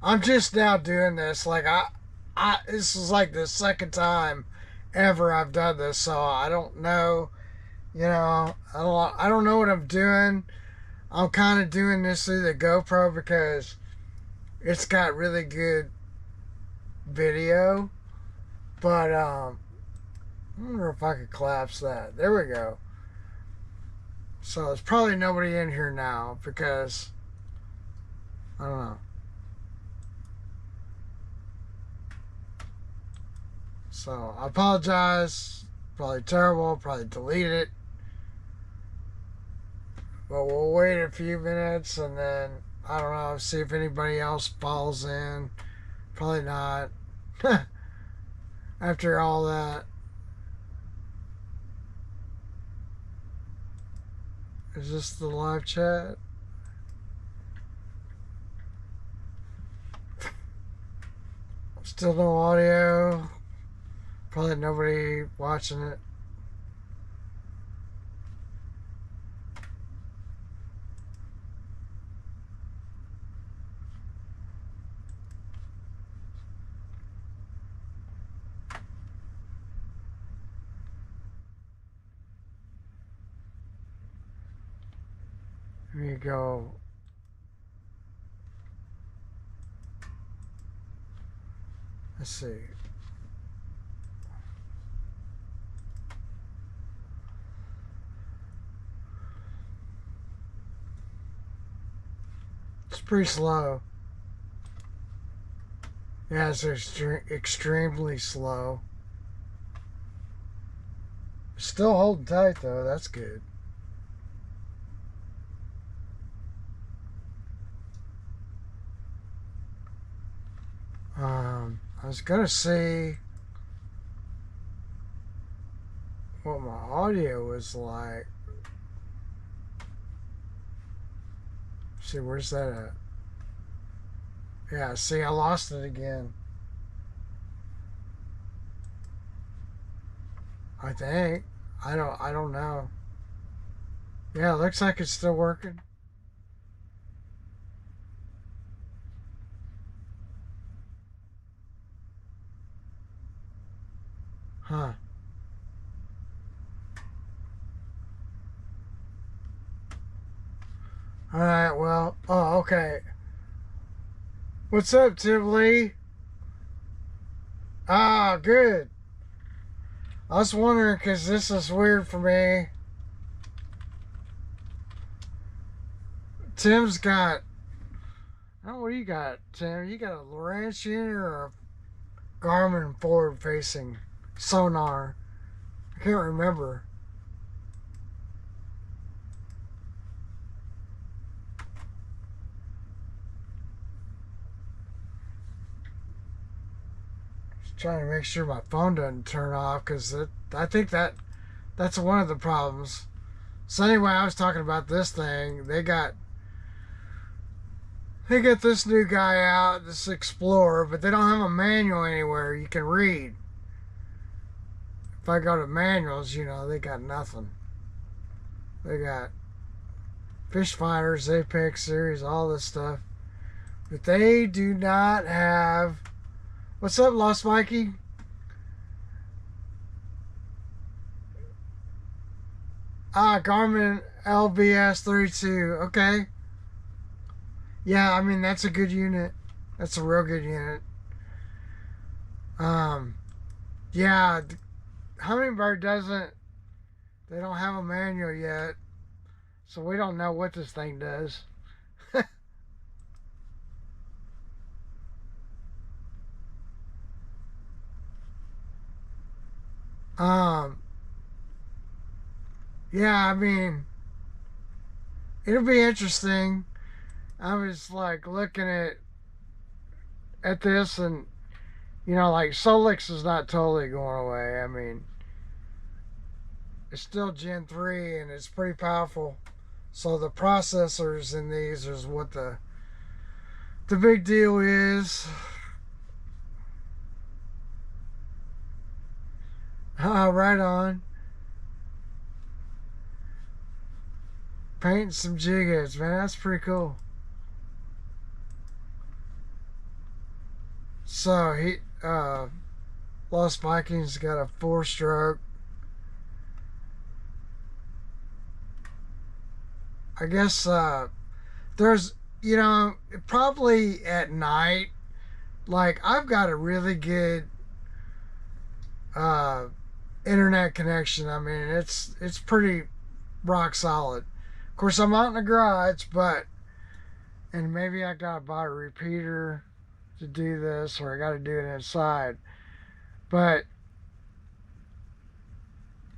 I'm just now doing this. Like this is like the second time ever I've done this, so I don't know. You know, I don't know what I'm doing. I'm kind of doing this through the GoPro because it's got really good video. But I wonder if I could collapse that. There we go. So there's probably nobody in here now because I don't know. So I apologize. Probably terrible. Probably delete it. But we'll wait a few minutes and then I don't know. See if anybody else falls in. Probably not. After all that. Is this the live chat? Still no audio. Probably nobody watching it. Here you go. Let's see. It's pretty slow. Yeah, it's extremely slow. Still holding tight though. That's good. I was gonna see what my audio was like. See, where's that at? Yeah, see, I lost it again. I think. I don't know. Yeah, it looks like it's still working. Huh. Alright, well, oh, okay. What's up, Tim Lee? Ah, good. I was wondering because this is weird for me. Tim's got. Oh, what do you got, Tim? You got a Laurentian or a Garmin forward facing sonar? I can't remember. Just trying to make sure my phone doesn't turn off because I think that's one of the problems. So anyway, I was talking about this thing. They got this new guy out, this Explorer, but they don't have a manual anywhere you can read. If I go to manuals, they got nothing. They got Fish Finders, Apex Series, all this stuff. But they do not have. What's up, Lost Mikey? Garmin LBS 32. Okay. Yeah, I mean, that's a good unit. That's a real good unit. Um, yeah, Humminbird doesn't. They don't have a manual yet, so we don't know what this thing does. um, yeah, I mean, it'll be interesting. I was like looking at this, and like Solix is not totally going away. I mean, it's still Gen 3 and it's pretty powerful. So the processors in these is what the big deal is. Right on. Painting some jig heads, man. That's pretty cool. So Lost Vikings got a 4-stroke. I guess there's, probably at night, like I've got a really good uh, internet connection. I mean, it's pretty rock solid. Of course, I'm out in the garage, and maybe I gotta buy a repeater to do this, or I gotta do it inside. But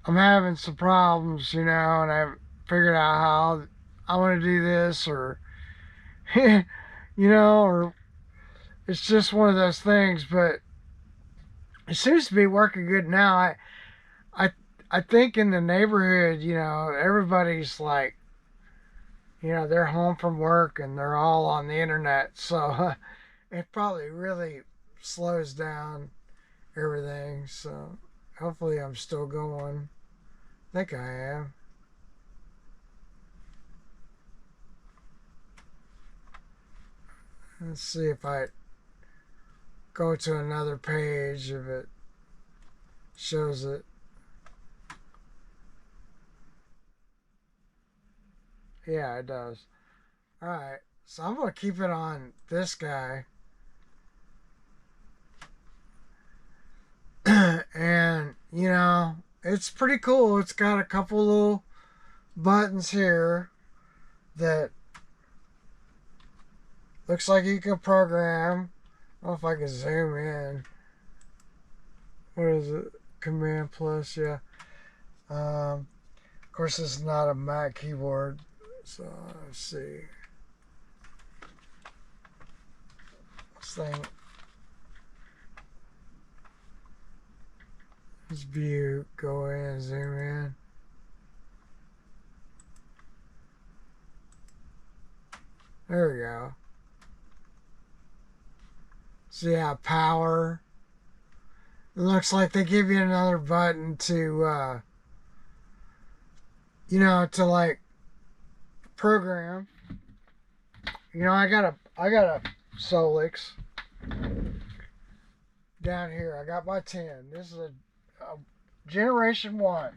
I'm having some problems, and I haven't figured out how I want to do this, or or it's just one of those things. But it seems to be working good now. I, I think in the neighborhood, everybody's like, they're home from work and they're all on the internet, so it probably really slows down everything. So hopefully I'm still going. I think I am. Let's see if I go to another page, if it shows it. Yeah, it does. Alright, so I'm going to keep it on this guy. And, it's pretty cool. It's got a couple little buttons here that looks like you can program. I don't know if I can zoom in. What is it? Command plus, yeah. Of course, this is not a Mac keyboard. So, let's see. This thing. This view, go in and zoom in. There we go. See how power. It looks like they give you another button to, to like program. I got a Solix down here. I got my 10. This is a generation 1.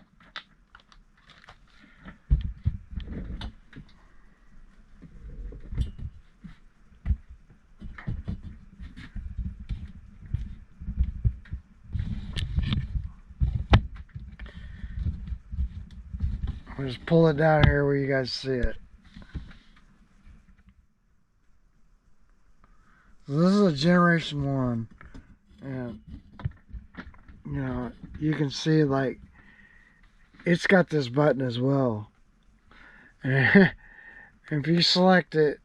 I'll just pull it down here where you guys see it. So this is a generation 1. And you can see like it's got this button as well. And if you select it,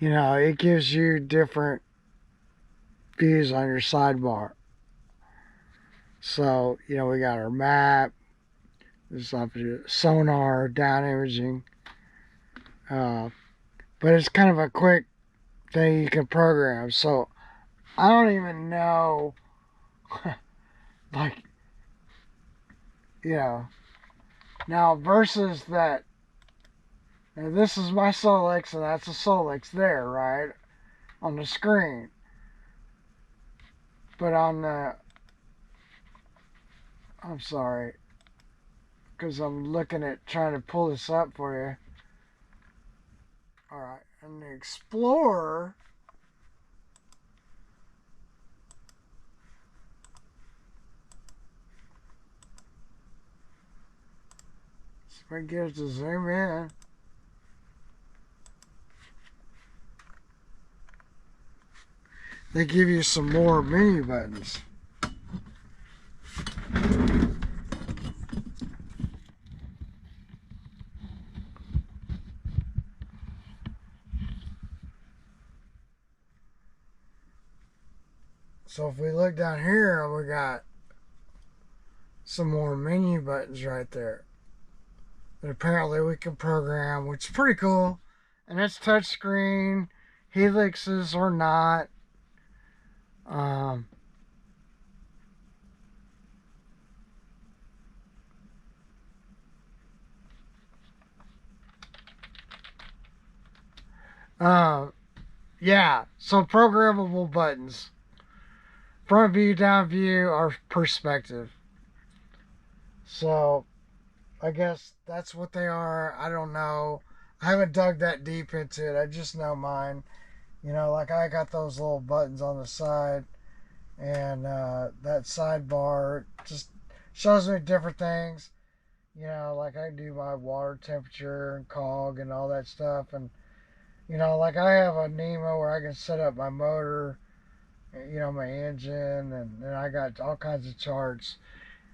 it gives you different views on your sidebar. So, we got our map, this sonar, down imaging. But it's kind of a quick thing you can program. So I don't even know, like, now versus that. Now this is my Solix, and that's a Solix there, right, on the screen. But on the, I'm sorry, because I'm looking at trying to pull this up for you. Alright, and the Explorer, so if I get it to zoom in, they give you some more menu buttons. So if we look down here, we got some more menu buttons right there that apparently we can program, which is pretty cool. And it's touchscreen, helixes or not. Yeah, so programmable buttons. front view, down view, or perspective. So I guess that's what they are. I don't know. I haven't dug that deep into it. I just know mine. You know, like I got those little buttons on the side, and that sidebar just shows me different things. You know, like I do my water temperature and cog and all that stuff. And, you know, like I have a Nemo where I can set up my motor, you know, my engine, and then I got all kinds of charts.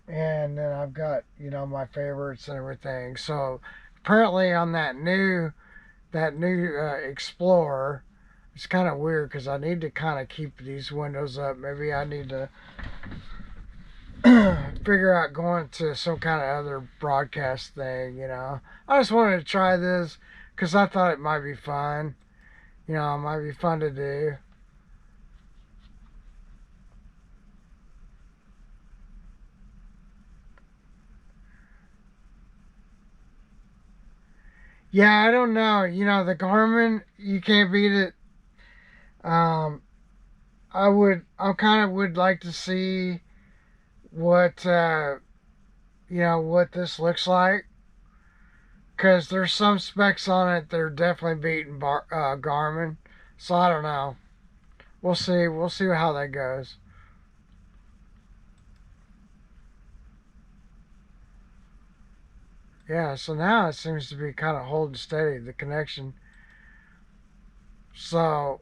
And then I've got, you know, my favorites and everything. So apparently on that new Explorer, it's kind of weird because I need to kind of keep these windows up. Maybe I need to figure out going to some kind of other broadcast thing, you know. I just wanted to try this because I thought it might be fun. You know, it might be fun to do. Yeah, I don't know. You know, the Garmin, you can't beat it. Um, I kind of would like to see what, you know, what this looks like. Because there's some specs on it that are definitely beating Garmin. So I don't know. We'll see. We'll see how that goes. Yeah, so now it seems to be kind of holding steady, the connection. So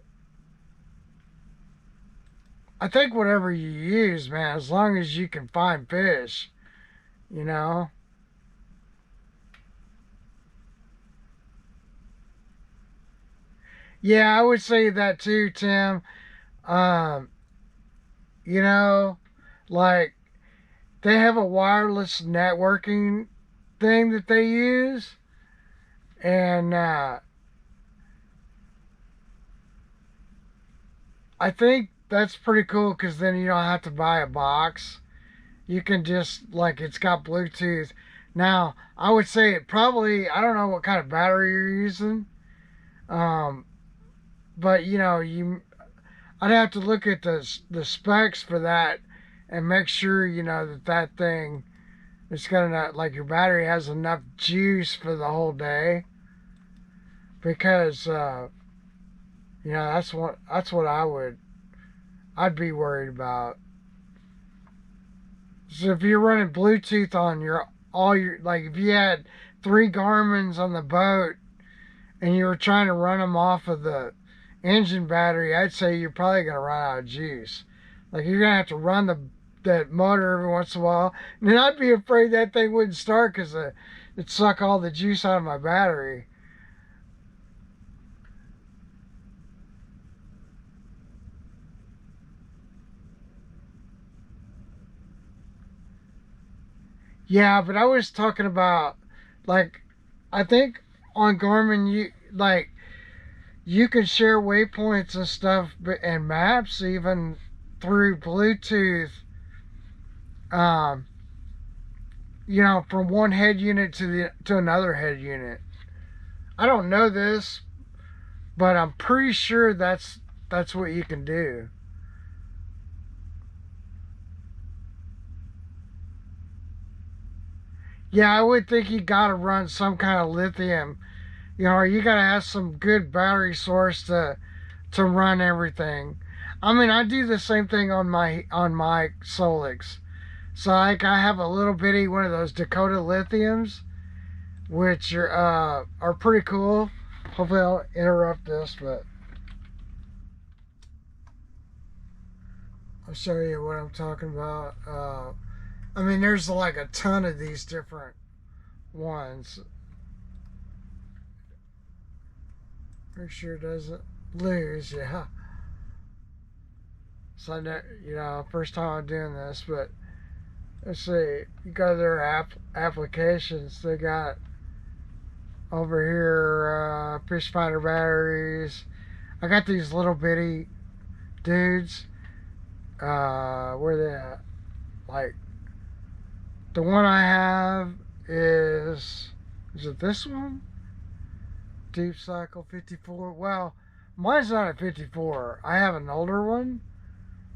I think whatever you use, man, as long as you can find fish, you know. Yeah, I would say that too, Tim. Um, you know, like they have a wireless networking thing that they use, and I think that's pretty cool because then you don't have to buy a box. You can just like it's got Bluetooth. Now, I would say it probably I don't know what kind of battery you're using, um, but you know I'd have to look at the specs for that and make sure you know that thing it's got enough like your battery has enough juice for the whole day because you know that's what I'd be worried about. So if you're running Bluetooth on your all your like if you had three Garmin's on the boat and you were trying to run them off of the engine battery, I'd say you're probably gonna run out of juice. Like you're gonna have to run that motor every once in a while, and then I'd be afraid that thing wouldn't start because it'd suck all the juice out of my battery. Yeah, but I was talking about like I think on Garmin you like you can share waypoints and stuff and maps even through Bluetooth. Um, you know, from one head unit to another head unit. I don't know this, but I'm pretty sure that's what you can do. Yeah, I would think you got to run some kind of lithium, you know, or you got to have some good battery source to run everything. I mean, I do the same thing on my Solix. So like I have a little bitty one of those Dakota lithiums, which are pretty cool. Hopefully I'll interrupt this, but I'll show you what I'm talking about. I mean, there's like a ton of these different ones. Make sure it doesn't lose. Yeah. So I know, you know, first time I'm doing this, but let's see. You go to their applications. They got over here fish finder batteries. I got these little bitty dudes. Where they at? Like the one I have is it this one? Deep Cycle 54. Well, mine's not a 54. I have an older one.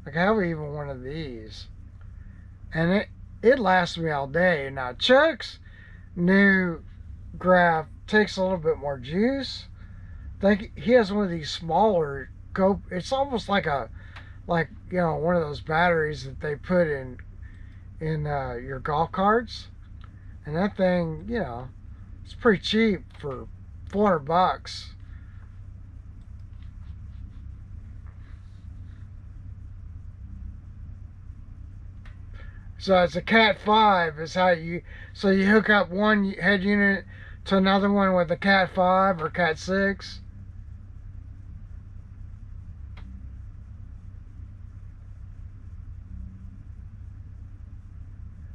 Like I have even one of these, and it lasts me all day. Now Chuck's new graph takes a little bit more juice. I think he has one of these smaller go. It's almost like one of those batteries that they put in your golf carts, and that thing, it's pretty cheap for $400. So it's a Cat 5 is how you hook up one head unit to another one with a Cat 5 or Cat 6.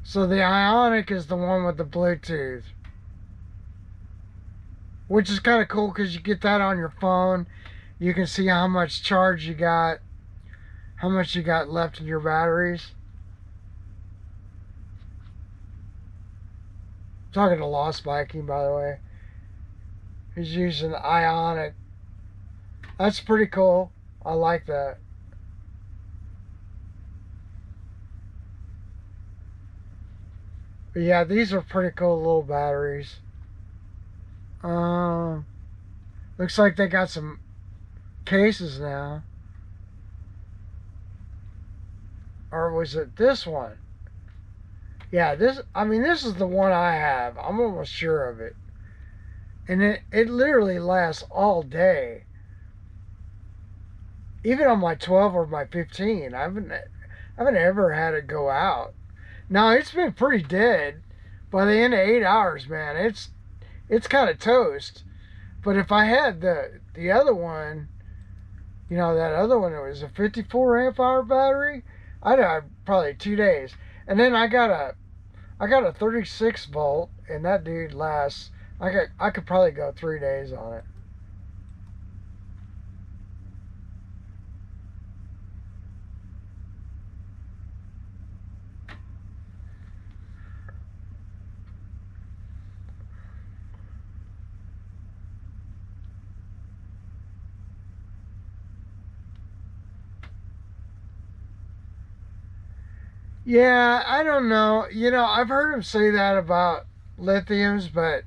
So the Ionic is the one with the Bluetooth, which is kind of cool because you get that on your phone. You can see how much charge you got, how much you got left in your batteries. Talking to Lost Viking, by the way. He's using the Ionic. That's pretty cool. I like that. But yeah, these are pretty cool little batteries. Looks like they got some cases now. Or was it this one? Yeah, this is the one I have. I'm almost sure of it. And it literally lasts all day. Even on my 12 or my 15, I haven't ever had it go out. Now it's been pretty dead. By the end of 8 hours, man, it's kind of toast. But if I had the other one, that other one, it was a 54 amp hour battery, I'd have probably 2 days. And then I got a 36 volt, and that dude lasts. I could probably go 3 days on it. Yeah, I don't know. I've heard him say that about lithiums, but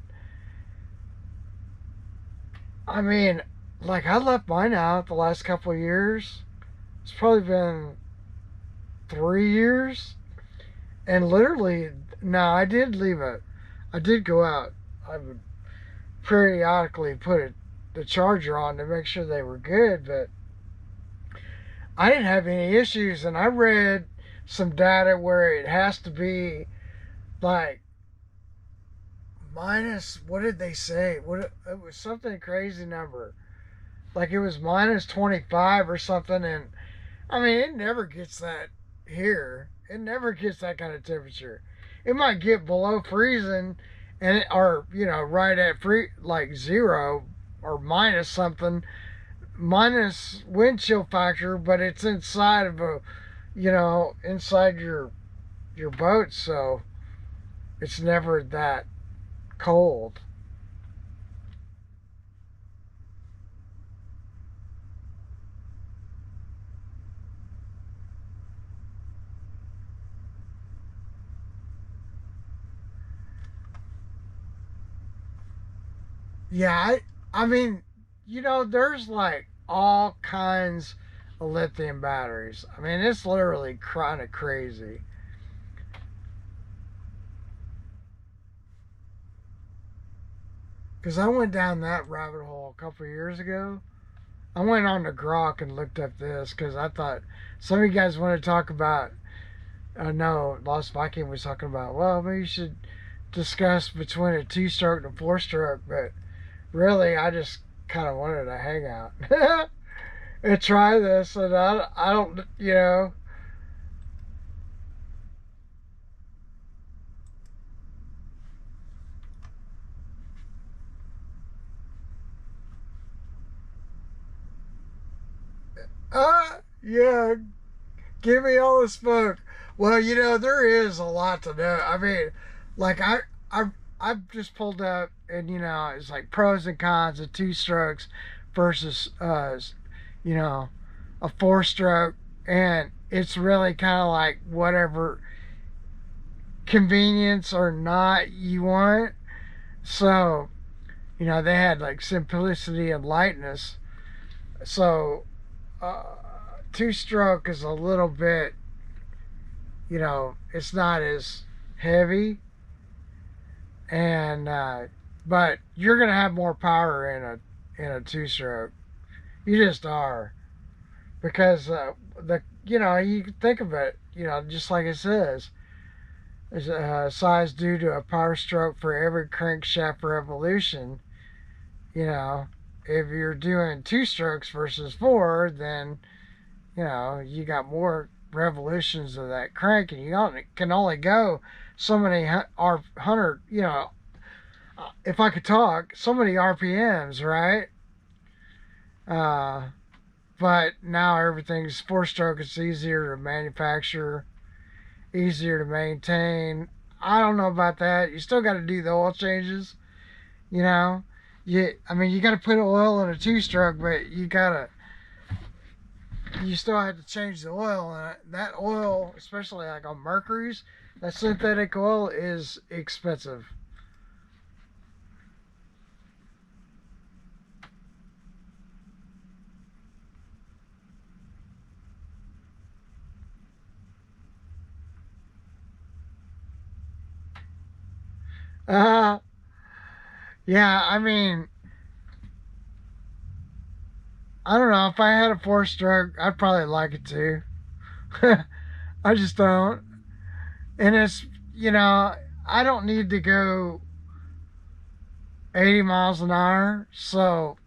I mean, like I left mine out the last couple of years. It's probably been 3 years, and literally, now I did leave it. I did go out. I would periodically put the charger on to make sure they were good, but I didn't have any issues, and I read some data where it has to be like minus, what did they say? It was something crazy number. Like it was minus 25 or something, and I mean it never gets that here. It never gets that kind of temperature. It might get below freezing or right at like zero or minus something, minus wind chill factor, but it's inside of inside your boat, so it's never that cold. Yeah, I mean, there's like all kinds of lithium batteries. I mean, it's literally kind of crazy. Because I went down that rabbit hole a couple of years ago. I went on to Grok and looked up this because I thought some of you guys want to talk about. No, Lost Viking was talking about, well, maybe you should discuss between a two-stroke and a four-stroke, but really, I just kind of wanted to hang out and try this, and I don't, yeah, give me all the smoke. Well, there is a lot to know. I mean, like I've just pulled up, and it's like pros and cons of two strokes versus a four stroke, and it's really kind of like whatever convenience or not you want. So, they had like simplicity and lightness. So, uh, two stroke is a little bit, it's not as heavy, and but you're gonna have more power in a two stroke. You just are, because you think of it, just like it says, is size due to a power stroke for every crankshaft revolution. You know, if you're doing two strokes versus four, then you got more revolutions of that crank, and can only go so many hundred. If I could talk, so many RPMs, right? Uh, but now everything's four stroke. It's easier to manufacture, easier to maintain. I don't know about that. You still got to do the oil changes. You know, you got to put oil in a two stroke, but you still have to change the oil, and that oil, especially like on Mercury's, that synthetic oil is expensive. Uh, yeah, I don't know. If I had a four stroke, I'd probably like it too. I just don't. And I don't need to go 80 miles an hour, so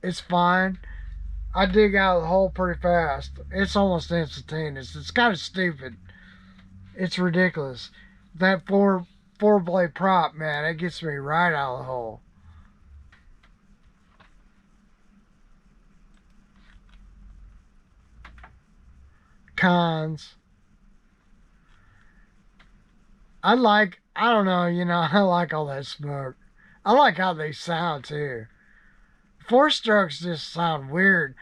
it's fine. I dig out of the hole pretty fast. It's almost instantaneous. It's kind of stupid. It's ridiculous. That four blade prop, man, it gets me right out of the hole. Cons. I don't know, I like all that smoke. I like how they sound too. Four strokes just sound weird.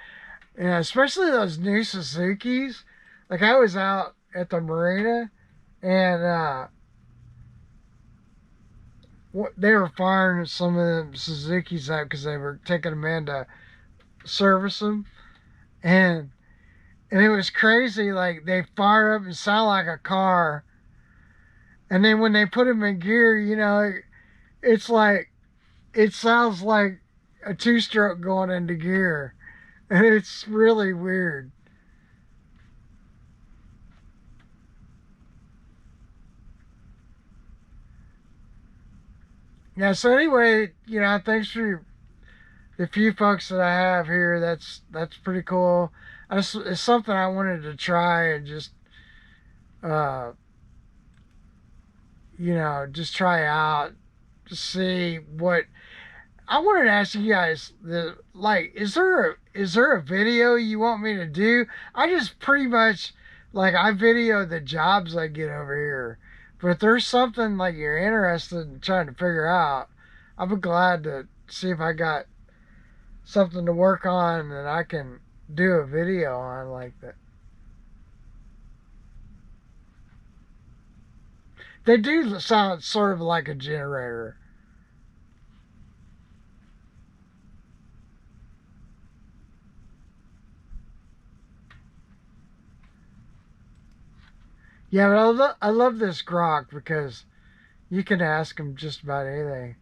Especially those new Suzukis. Like I was out at the marina, and they were firing some of them Suzukis out because they were taking them in to service them, and it was crazy. Like they fire up and sound like a car, and then when they put them in gear, it's like it sounds like a two stroke going into gear, and it's really weird. Yeah. So anyway, thanks for the few folks that I have here. That's pretty cool. It's something I wanted to try and uh, just try out to see what. I wanted to ask you guys, is there a video you want me to do? I just pretty much I video the jobs I get over here. But if there's something like you're interested in trying to figure out, I'd be glad to see if I got something to work on that I can do a video on like that. They do sound sort of like a generator. Yeah, but I love this grok because you can ask him just about anything.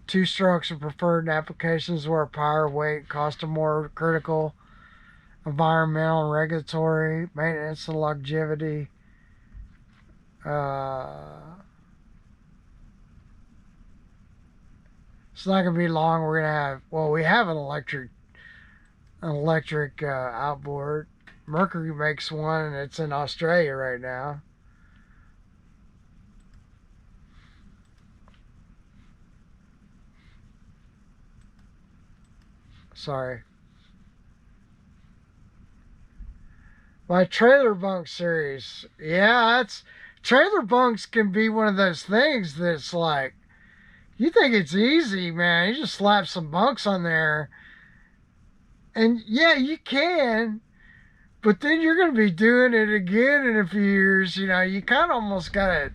Two strokes are preferred in applications where power, weight, cost are more critical. Environmental and regulatory, maintenance and longevity. It's not going to be long. We're going to have, we have an electric outboard. Mercury makes one, and it's in Australia right now. Sorry. My trailer bunk series. Yeah, trailer bunks can be one of those things that's like, You think it's easy, man. You just slap some bunks on there. And yeah, you can. But then you're going to be doing it again in a few years. You know, you kind of almost got to,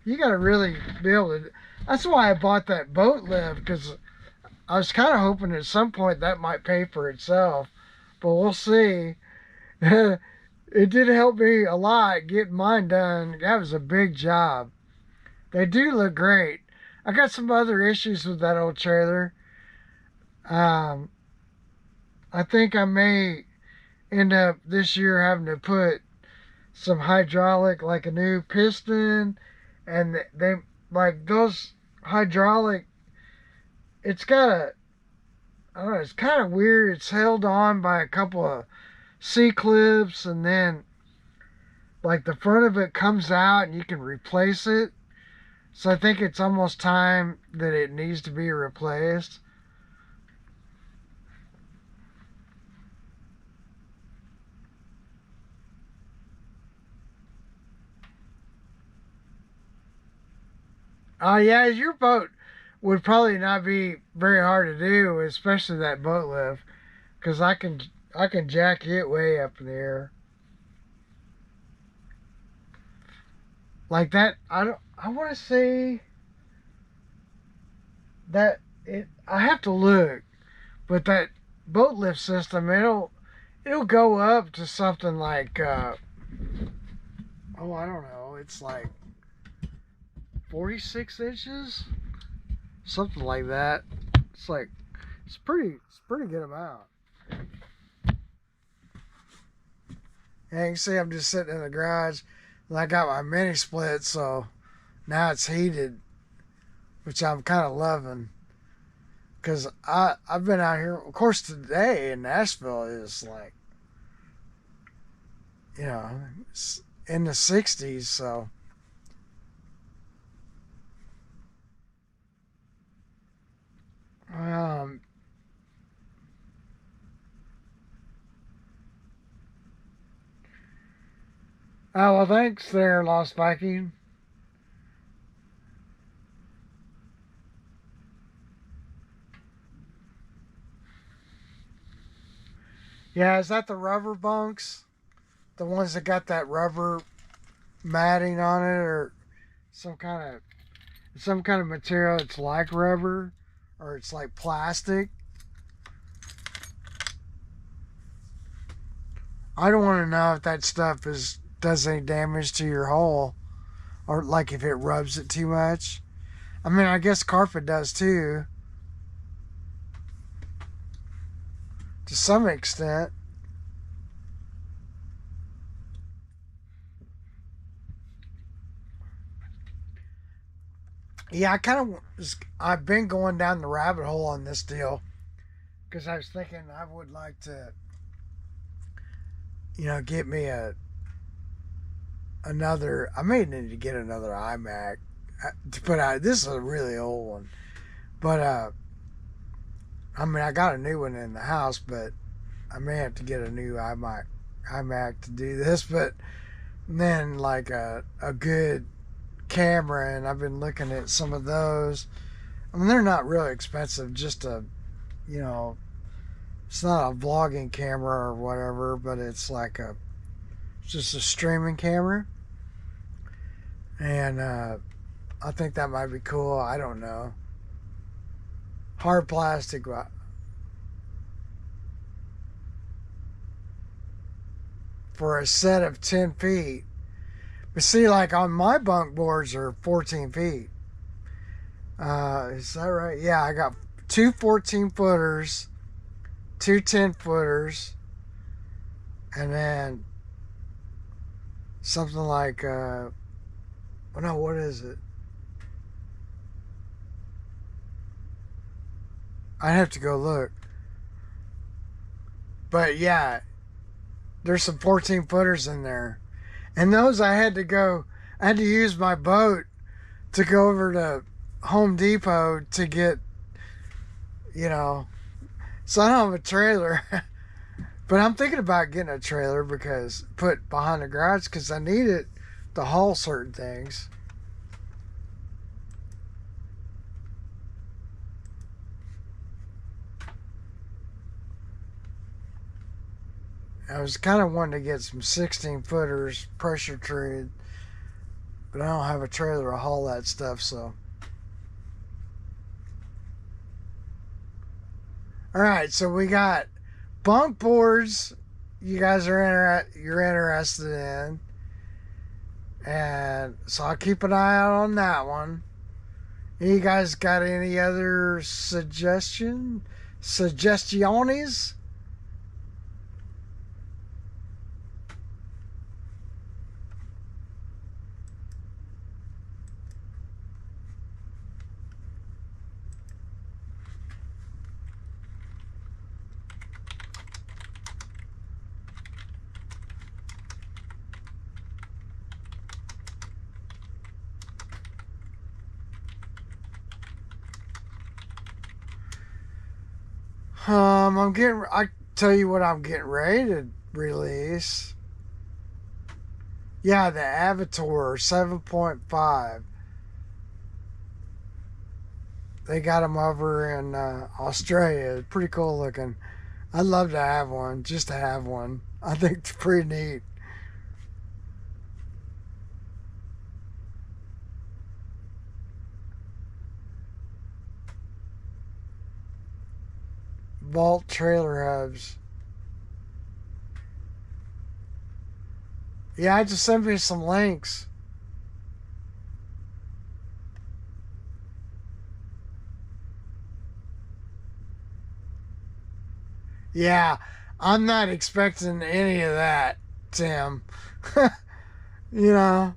you got to really be able to. That's why I bought that boat lift, because I was kind of hoping at some point that might pay for itself. But we'll see. It did help me a lot getting mine done. That was a big job. They do look great. I got some other issues with that old trailer. Um, I think I may end up this year having to put some hydraulic, like a new piston, and they like those hydraulic. It's got a, I don't know, it's kind of weird. It's held on by a couple of C-clips, and then like the front of it comes out and you can replace it. So I think it's almost time that it needs to be replaced. Yeah, your boat would probably not be very hard to do, especially that boat lift, because I can jack it way up in the air. Like that, I want to say that I have to look, but that boat lift system, it'll go up to something like oh, I don't know, it's like 46 inches, something like that. It's like it's pretty good amount. And you can see I'm just sitting in the garage, and I got my mini split, so now it's heated, which I'm kind of loving. Because I've been out here, of course, today in Nashville is like, you know, it's in the 60s, so. Um, oh, well, thanks there, Lost Viking. Yeah, is that the rubber bunks? The ones that got that rubber matting on it, or some kind of material? It's like rubber, or it's like plastic. I don't want to know if that stuff does any damage to your hull, or like if it rubs it too much. I mean, I guess carpet does too, to some extent. Yeah, I've been going down the rabbit hole on this deal, because I was thinking I would like to, get me another. I may need to get another iMac to put out. This is a really old one, but I mean, I got a new one in the house, but I may have to get a new iMac to do this. But then like a good camera, and I've been looking at some of those. I mean, they're not really expensive, just you know it's not a vlogging camera or whatever, but it's like just a streaming camera, and I think that might be cool. I don't know. Hard plastic for a set of 10 feet. But see, like on my bunk boards are 14 feet. Is that right? Yeah, I got two 14 footers, two 10 footers, and then something like, oh no, what is it? I'd have to go look. But yeah, there's some 14 footers in there. And those I had to use my boat to go over to Home Depot to get, so I don't have a trailer. But I'm thinking about getting a trailer put behind the garage, because I need it to haul certain things. I was kind of wanting to get some 16 footers pressure treated, but I don't have a trailer to haul that stuff, so. Alright, so we got bunk boards you guys are you're interested in. And so I'll keep an eye out on that one. You guys got any other suggestions? I tell you what I'm getting ready to release. Yeah, the Avatar 7.5. They got them over in Australia. Pretty cool looking. I'd love to have one, just to have one. I think it's pretty neat. Vault trailer hubs. Yeah, I just sent me some links. Yeah, I'm not expecting any of that, Tim. You know,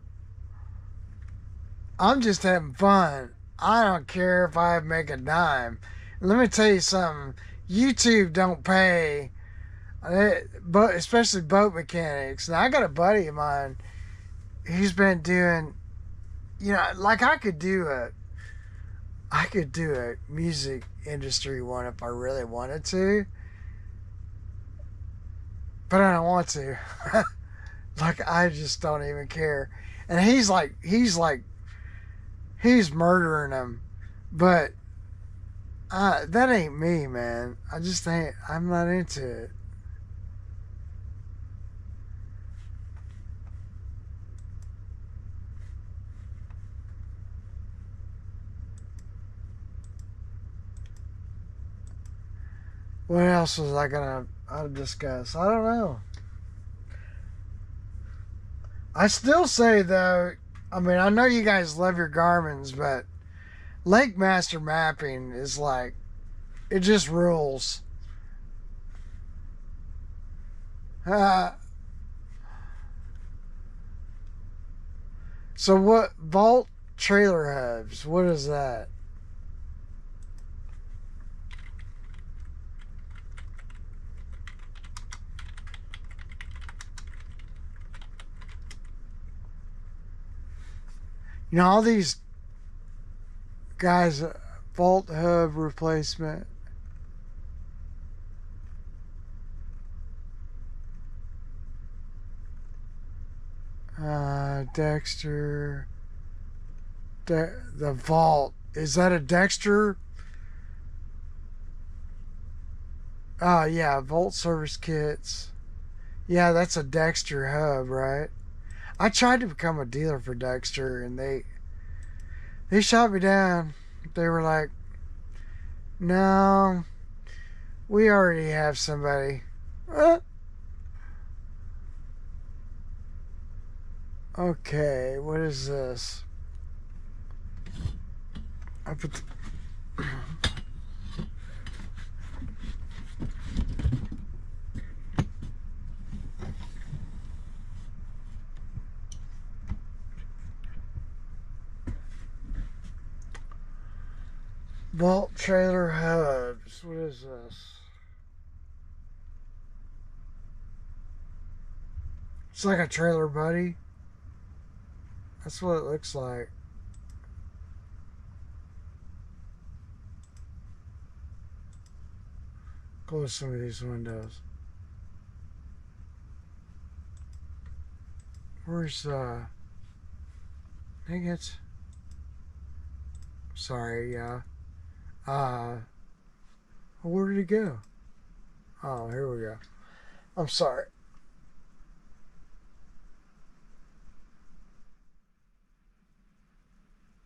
I'm just having fun. I don't care if I make a dime. Let me tell you something. YouTube don't pay, but especially boat mechanics. Now I got a buddy of mine. He's been doing, like I could do a music industry one if I really wanted to, but I don't want to. Like I just don't even care. And he's murdering them, but that ain't me, man. I'm not into it. What else was I gonna discuss? I don't know. I still say though, I mean, I know you guys love your Garmins, but Lake Master mapping is like, it just rules. So what, vault trailer hubs, what is that? All these guys, vault hub replacement. Dexter. The vault. Is that a Dexter? Oh, yeah, vault service kits. Yeah, that's a Dexter hub, right? I tried to become a dealer for Dexter, and they shot me down. They were like, no, we already have somebody. Okay, what is this? I put the vault trailer hubs. What is this? It's like a trailer buddy. That's what it looks like. Close some of these windows. Where's dang it. Sorry, yeah. Where did it go? Oh, here we go. I'm sorry.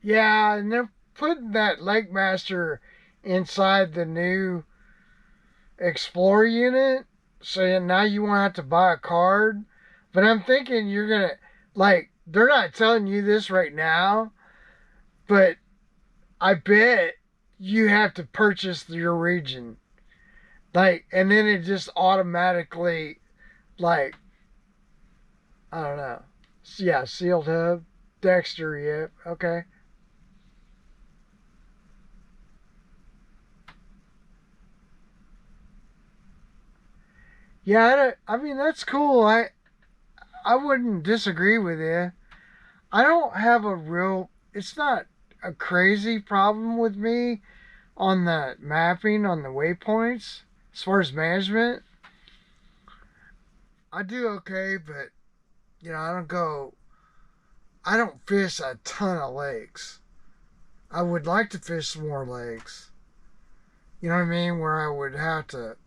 Yeah, and they're putting that Lake Master inside the new Explorer unit, so now you won't have to buy a card. But I'm thinking you're gonna like they're not telling you this right now, but I bet you have to purchase your region. Like, and then it just automatically, like, I don't know. Yeah, sealed hub. Dexter, yep. Okay. Yeah, I mean, that's cool. I wouldn't disagree with you. I don't have a real, it's not a crazy problem with me on the mapping, on the waypoints. As far as management, I do okay, but, I don't fish a ton of lakes. I would like to fish more lakes. You know what I mean? Where I would have to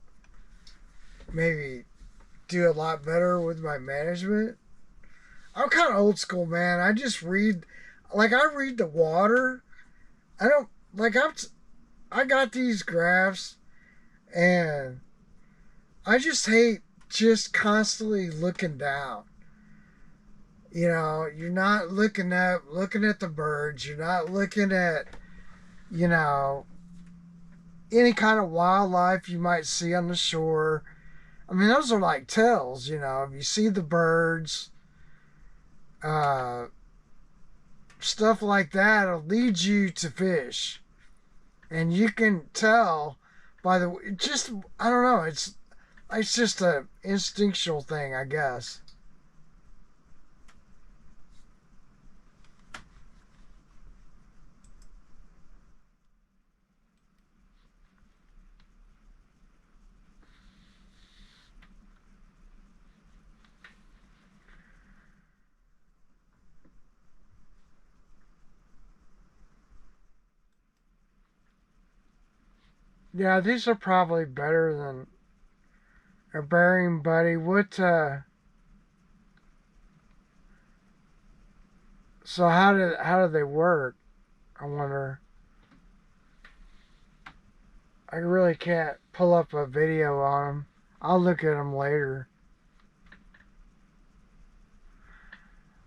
maybe do a lot better with my management. I'm kind of old school, man. I just read, like I read the water. I don't like I got these graphs, and I just hate just constantly looking down. You're not looking at the birds. You're not looking at, you know, any kind of wildlife you might see on the shore. I mean, those are like tells, if you see the birds, uh, stuff like that will lead you to fish. And you can tell by the just I don't know, it's just a instinctual thing, I guess. Yeah, these are probably better than a bearing buddy. So how do they work? I wonder. I really can't pull up a video on them. I'll look at them later.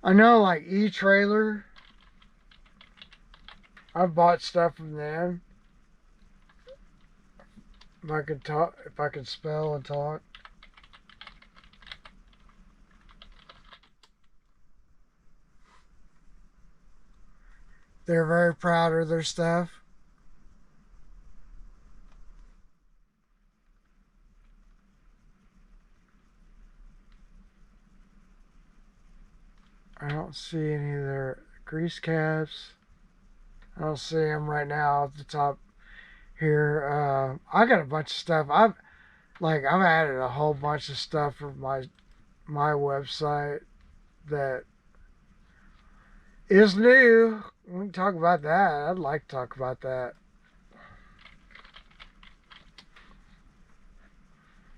I know, like E-Trailer. I've bought stuff from them. If I could spell and talk. They're very proud of their stuff. I don't see any of their grease caps. I don't see them right now at the top here. I got a bunch of stuff. I've added a whole bunch of stuff for my website that is new. We can talk about that. I'd like to talk about that.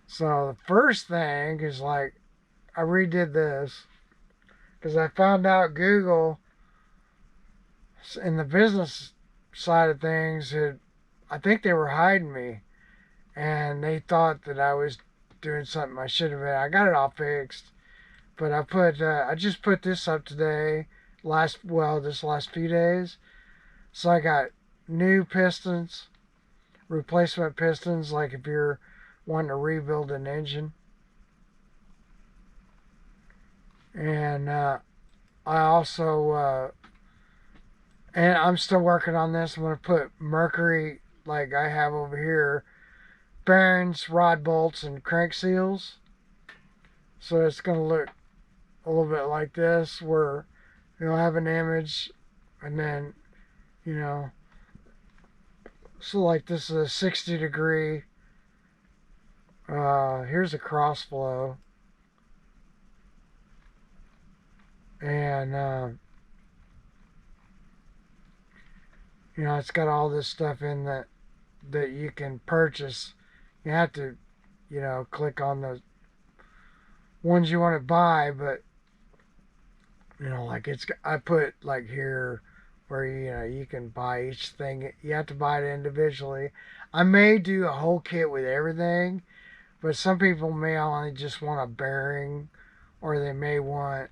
So the first thing is like I redid this because I found out Google in the business side of things I think they were hiding me, and they thought that I was doing something I should have been. I got it all fixed, but I just put this up today, this last few days. So I got new pistons, replacement pistons, like if you're wanting to rebuild an engine, and I also and I'm still working on this. I'm gonna put mercury like I have over here, bearings, rod bolts, and crank seals. So it's gonna look a little bit like this, where you'll have an image, and then you know, so like this is a 60-degree. Here's a cross flow, and it's got all this stuff in that you can purchase. You have to, click on the ones you want to buy, but like I put like here where you can buy each thing. You have to buy it individually. I may do a whole kit with everything, but some people may only just want a bearing, or they may want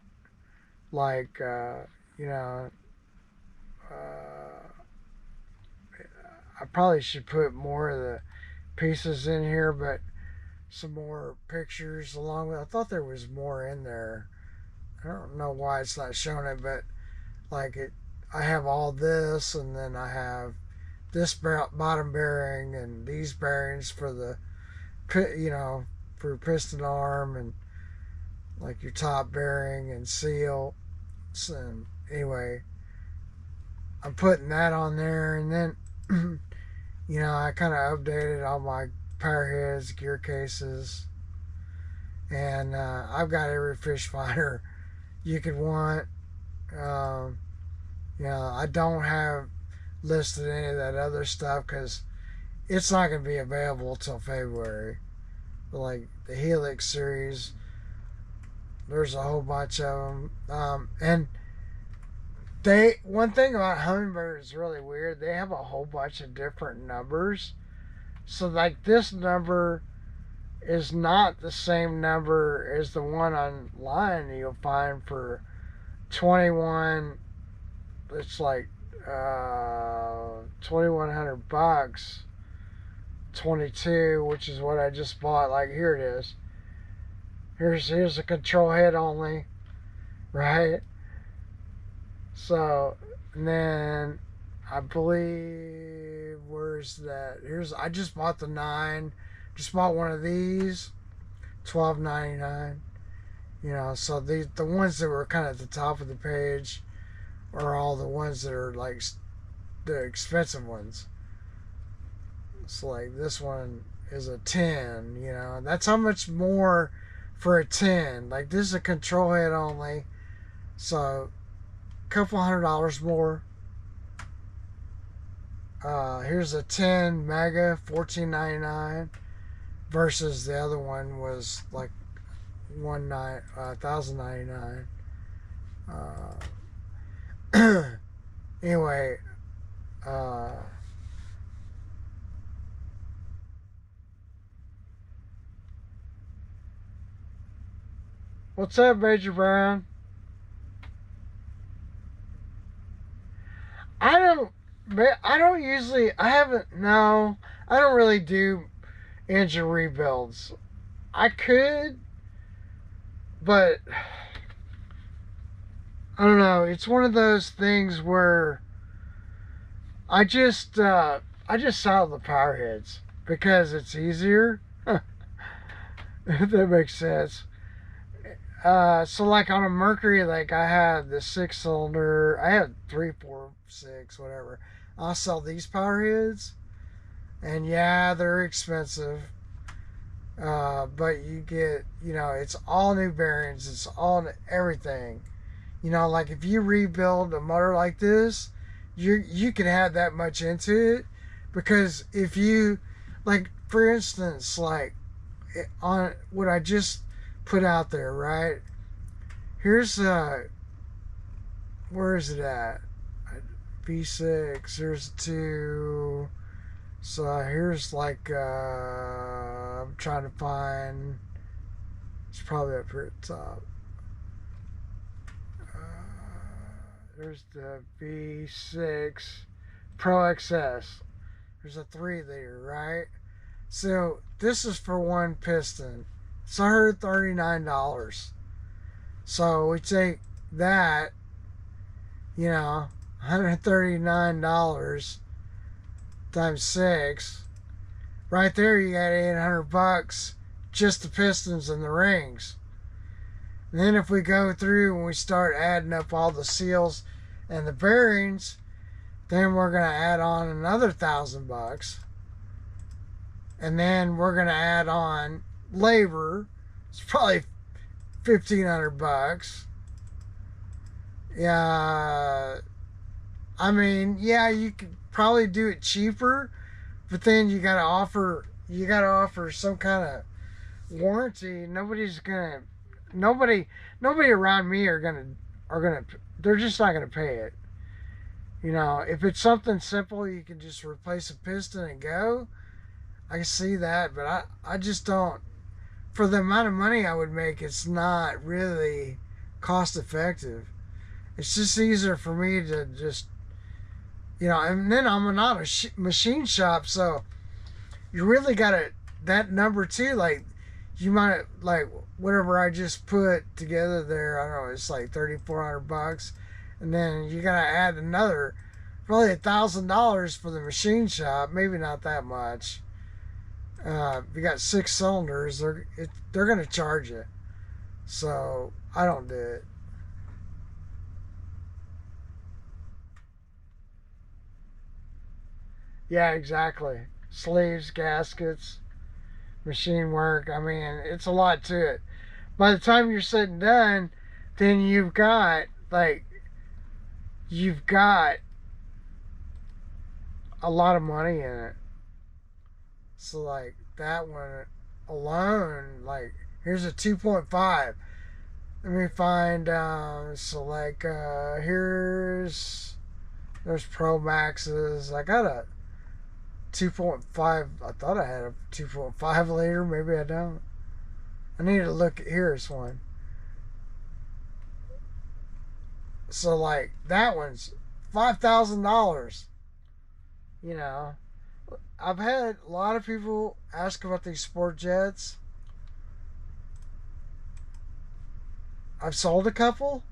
like you know. Uh, I probably should put more of the pieces in here, but some more pictures along with. I thought there was more in there. I don't know why it's not showing it, but like it, I have all this, and then I have this bottom bearing and these bearings for the for piston arm, and like your top bearing and seal. And anyway, I'm putting that on there, and then I kind of updated all my power heads, gear cases, and I've got every fish finder you could want. I don't have listed any of that other stuff because it's not going to be available till February. But like the Helix series, there's a whole bunch of them, and one thing about Humminbird is really weird. They have a whole bunch of different numbers. So like this number is not the same number as the one online you'll find for 21. It's like $2,100. 22, which is what I just bought. Like here it is. Here's a control head only, right? So, and then I believe, where's that? I just bought the 9. Just bought one of these, $12.99. So the ones that were kind of at the top of the page are all the ones that are like the expensive ones. So like this one is a 10, That's how much more for a 10. Like this is a control head only. So couple $100 more. Here's a 10 mega, $14.99, versus the other one was like $1,099. Anyway, what's up, Major Brown? I don't really do engine rebuilds. I could, but I don't know. It's one of those things where I just saddle the power heads because it's easier. If that makes sense. So like on a Mercury, like I had the 6-cylinder, I had 3, 4, 6, whatever. I'll sell these power heads, and yeah, they're expensive. But you get, it's all new bearings, it's all everything. Like if you rebuild a motor like this, you can have that much into it, because if you, like for instance, like on what I just put out there, right? Here's where is it at? V6. There's 2. So here's like I'm trying to find. It's probably up here at the top. There's the V6 Pro XS. There's a 3 there, right? So this is for one piston. It's $139. So we take that, $139 times 6. Right there, you got $800 just the pistons and the rings. And then if we go through and we start adding up all the seals and the bearings, then we're gonna add on another $1,000, and then we're gonna add on labor. It's probably $1,500. Yeah, I mean, yeah, you could probably do it cheaper, but then you gotta offer some kind of warranty. Nobody around me are gonna they're just not gonna pay it. You know, if it's something simple, you can just replace a piston and go. I can see that, but I just don't. For the amount of money I would make, it's not really cost effective. It's just easier for me to just, you know, and then I'm not a machine shop, so you really got to, that number too, like, you might, like, whatever I just put together there, I don't know, it's like $3,400, and then you got to add another, probably $1,000 for the machine shop, maybe not that much. You got 6 cylinders, they're going to charge you. So I don't do it. Yeah, exactly. Sleeves, gaskets, machine work. I mean, it's a lot to it. By the time you're said and done, then you've got a lot of money in it. So like that one alone, like here's a 2.5. Let me find so like there's Pro Maxes. I got a 2.5. I thought I had a 2.5 liter, maybe I don't. I need to look. Here's one. So like that one's $5,000. You know, I've had a lot of people ask about these sport jets. I've sold a couple.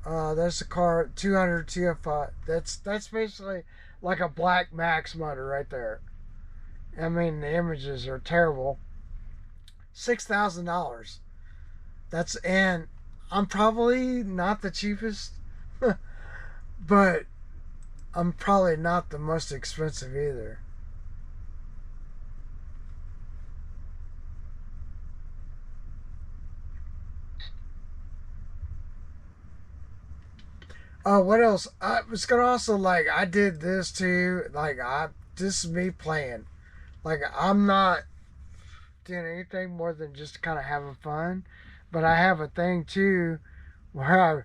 That's a car 200 TF5. That's basically like a black Max motor right there. I mean, the images are terrible. $6,000. And I'm probably not the cheapest, but I'm probably not the most expensive either. What else? I was gonna also, like, I did this too. Like, this is me playing. Like, I'm not doing anything more than just kind of having fun. But I have a thing too where I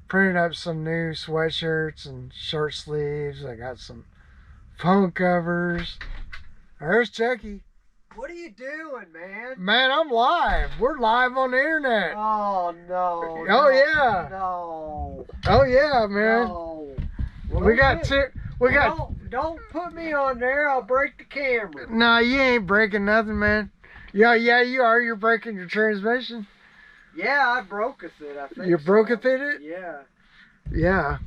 printed up some new sweatshirts and short sleeves. I got some phone covers. There's Chucky. What are you doing, man? Man, I'm live. We're live on the internet. Oh, no. Oh, yeah. No. Oh, yeah, man. No. We got two. We got. Don't put me on there. I'll break the camera. No, you ain't breaking nothing, man. Yeah, you are. You're breaking your transmission. Yeah, I broketh it, I think. You broketh it? Yeah. Yeah.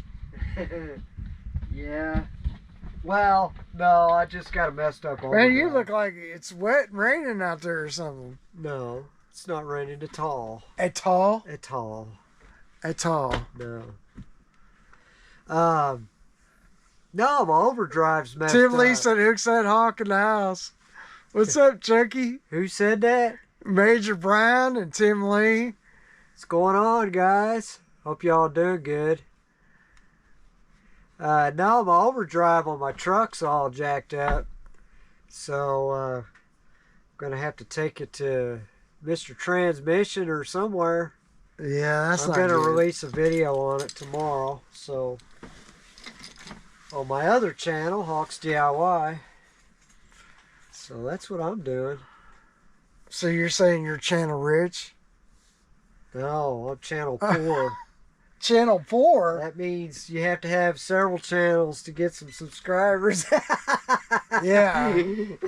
Yeah. Well, no, I just got a messed up overdrive. Man, you look like it's wet and raining out there or something. No, it's not raining at all. At all? At all. At all. No. No, my overdrive's messed Tim up. Lee said, "Hook's that hawk in the house." What's up, Chucky? Who said that? Major Brown and Tim Lee. What's going on, guys? Hope y'all doing good. No, my overdrive on my truck's all jacked up. So, I'm going to have to take it to Mr. Transmission or somewhere. Yeah, that's I'm not going to good. release a video on it tomorrow. So, on my other channel, Hawks DIY. So, that's what I'm doing. So you're saying you're channel rich? No, I'm channel poor. Channel 4? That means you have to have several channels to get some subscribers. Yeah. It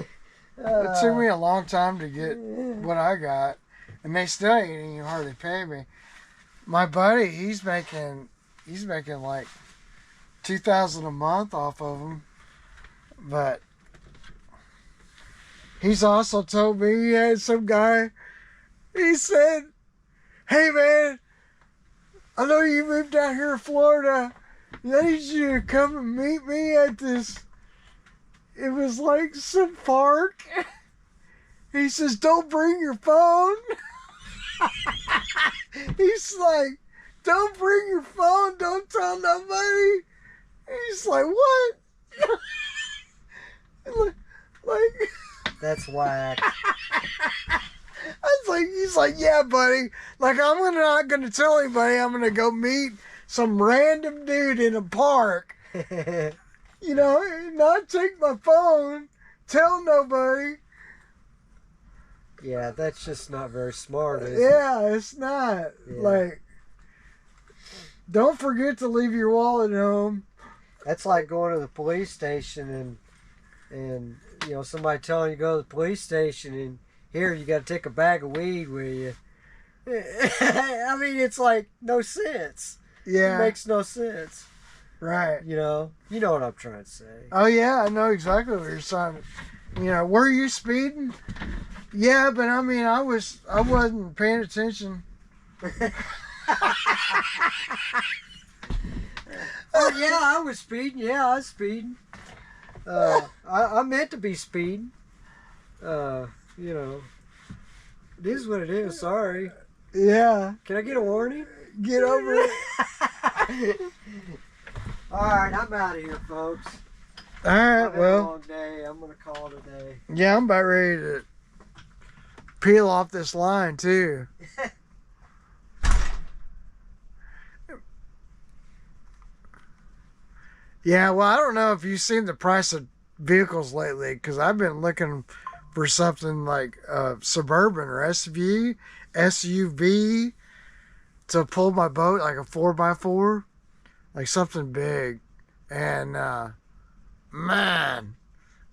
took me a long time to get what I got, and they still ain't even hardly pay me. My buddy, he's making like $2,000 a month off of them, but he's also told me he had some guy. He said, "Hey man, I know you moved down here to Florida. I need you to come and meet me at this." It was like some park. He says, "Don't bring your phone." He's like, "Don't bring your phone. Don't tell nobody." He's like, "What?" Like, That's whack. I was like, he's like, "Yeah, buddy. Like, I'm not gonna tell anybody. I'm gonna go meet some random dude in a park, you know, not take my phone, tell nobody. Yeah, that's just not very smart, is it? Yeah, it's not. Yeah. Like, don't forget to leave your wallet at home. That's like going to the police station and you know, somebody telling you to go to the police station and here you got to take a bag of weed with you. I mean, it's like no sense. Yeah. It makes no sense. Right. You know what I'm trying to say. Oh, yeah, I know exactly what you're saying. You know, were you speeding? Yeah, but I mean, I wasn't paying attention. Oh, yeah, I was speeding. Yeah, I was speeding. I meant to be speeding. You know, it is what it is. Sorry. Yeah. Can I get a warning? Get over it. All right, I'm out of here, folks. All right, I've had a well. long day. I'm gonna call it a day. Yeah, I'm about ready to peel off this line, too. Yeah, well, I don't know if you've seen the price of vehicles lately, because I've been looking for something like a Suburban or SUV to pull my boat, like a 4x4, like something big. And, man,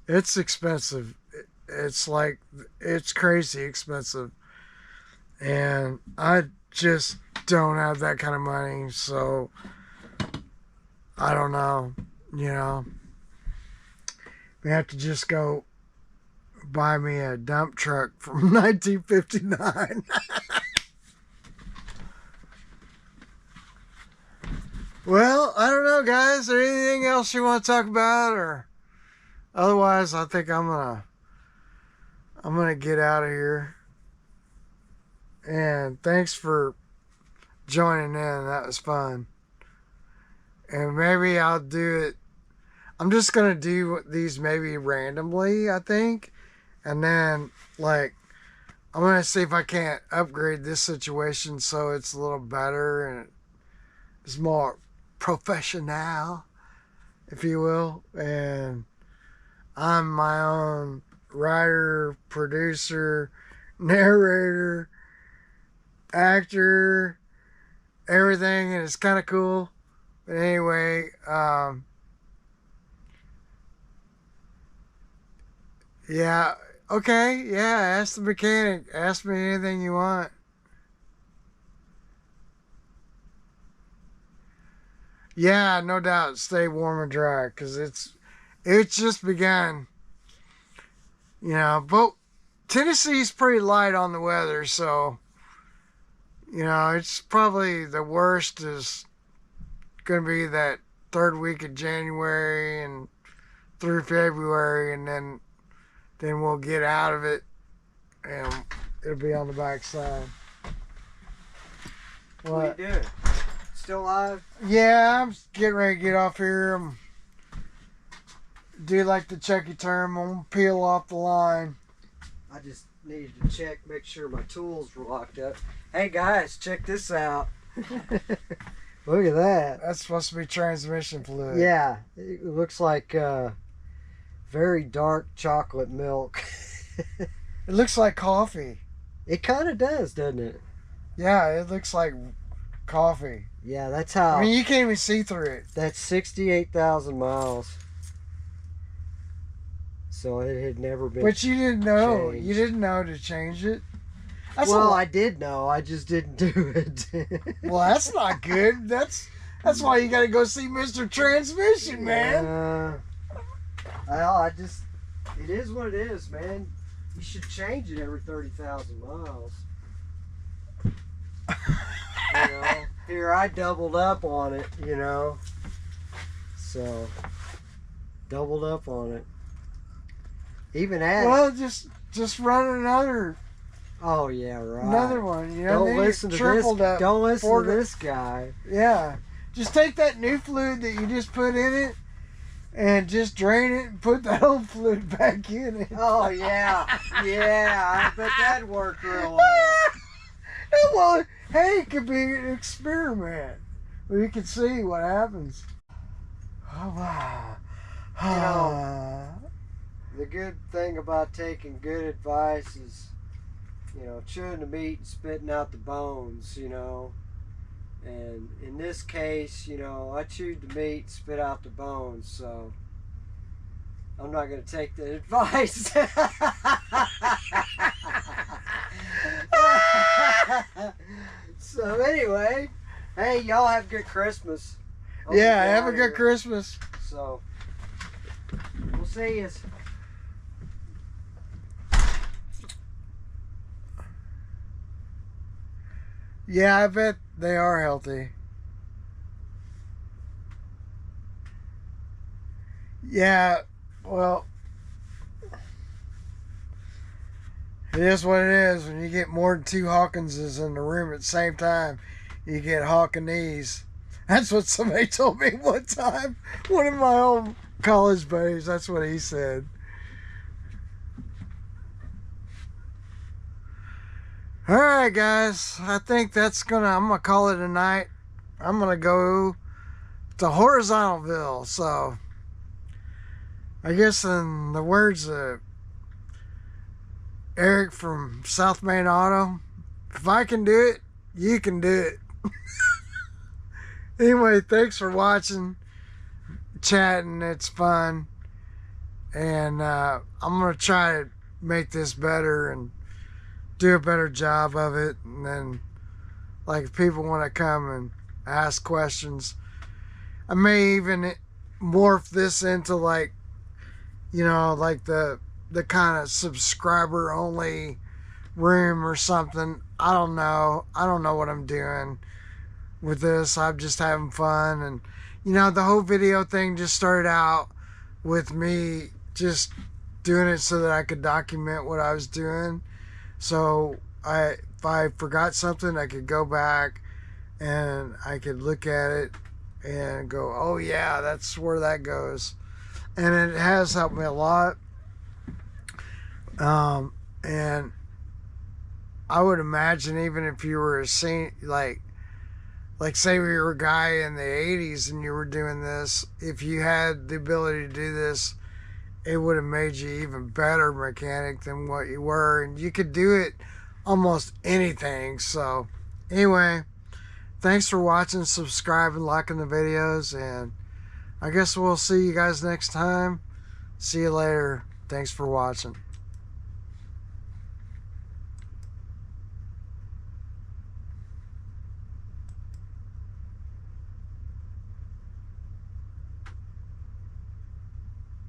it's expensive. It's like, it's crazy expensive. And I just don't have that kind of money, so I don't know, you know. We have to just go buy me a dump truck from 1959. Well, I don't know, guys. Is there anything else you want to talk about, or otherwise, I think I'm gonna get out of here. And thanks for joining in. That was fun. And maybe I'll do it. I'm just going to do these maybe randomly, I think. And then, like, I'm going to see if I can't upgrade this situation so it's a little better and it's more professional, if you will. And I'm my own writer, producer, narrator, actor, everything. And it's kind of cool. But anyway, yeah, okay, yeah, ask the mechanic. Ask me anything you want. Yeah, no doubt, stay warm and dry, because it's just begun. You know, but Tennessee's pretty light on the weather, so, you know, it's probably the worst is going to be that third week of January and through February, and then we'll get out of it and it'll be on the backside. What are you doing? Still live? Yeah, I'm getting ready to get off here. Do like the Chucky term. I'm gonna peel off the line. I just needed to check, make sure my tools were locked up. Hey guys, check this out. Look at that. That's supposed to be transmission fluid. Yeah, it looks like very dark chocolate milk. It looks like coffee. It kind of does, doesn't it? Yeah, it looks like coffee. Yeah, that's how. I mean, you can't even see through it. That's 68,000 miles. So it had never been. But you didn't know. changed. You didn't know to change it. That's Well, I did know. I just didn't do it. Well, that's not good. That's why you got to go see Mr. Transmission, man. Well, it is what it is, man. You should change it every 30,000 miles. You know, here I doubled up on it, you know. So, doubled up on it. Even at. Well, just run another. Oh yeah, right. Another one, you know. Don't listen to this. Don't listen to this guy. Yeah, just take that new fluid that you just put in it, and just drain it and put the old fluid back in it. Oh yeah, yeah. I bet that'd work real well. Well, hey, it could be an experiment. We can see what happens. Oh, wow. You know, the good thing about taking good advice is, you know, chewing the meat and spitting out the bones, you know. And in this case, you know, I chewed the meat, spit out the bones, so I'm not going to take the advice. So anyway, hey, y'all have a good Christmas. Yeah, have a good Christmas. So, we'll see you. Yeah, I bet they are healthy. Yeah, well, it is what it is. When you get more than 2 Hawkinses in the room at the same time, you get Hawkinese. That's what somebody told me one time. One of my old college buddies, that's what he said. Alright guys, I think I'm gonna call it a night. I'm gonna go to Horizontalville. So I guess in the words of Eric from South Main Auto, if I can do it, you can do it. Anyway, thanks for watching, chatting, it's fun. And I'm gonna try to make this better and do a better job of it. And then, like, if people want to come and ask questions, I may even morph this into, like, you know, like the kind of subscriber only room or something. I don't know what I'm doing with this. I'm just having fun. And you know, the whole video thing just started out with me just doing it so that I could document what I was doing. So if I forgot something, I could go back and I could look at it and go, oh yeah, that's where that goes. And it has helped me a lot. And I would imagine, even if you were like say we were a guy in the 80s and you were doing this, if you had the ability to do this, it would have made you even better mechanic than what you were, and you could do it almost anything. So anyway, thanks for watching, subscribing, liking the videos, and I guess we'll see you guys next time. See you later. Thanks for watching.